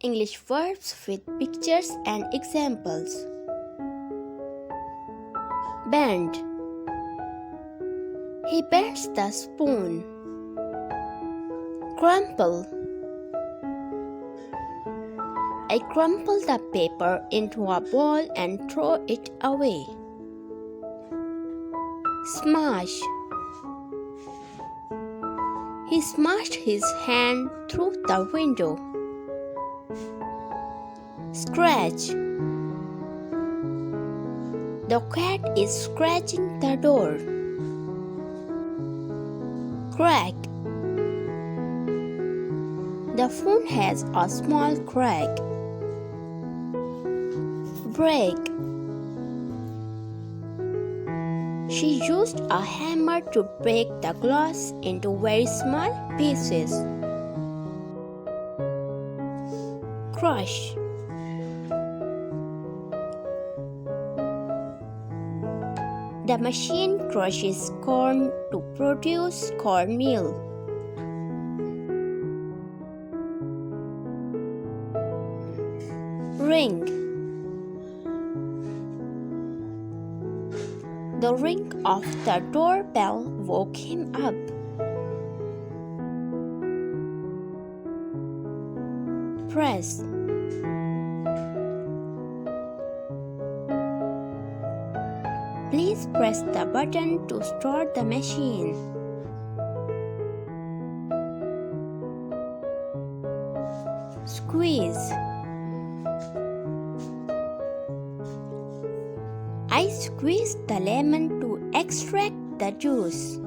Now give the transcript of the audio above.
English verbs with pictures and examples. Bend. He bends the spoon. Crumple. I crumple the paper into a ball and throw it away. Smash. He smashed his hand through the window. Scratch. The cat is scratching the door. Crack. The phone has a small crack. Break. She used a hammer to break the glass into very small pieces. Crush. The machine crushes corn to produce cornmeal. Ring. The ring of the doorbell woke him up. Press. Please press the button to start the machine. Squeeze. I squeezed the lemon to extract the juice.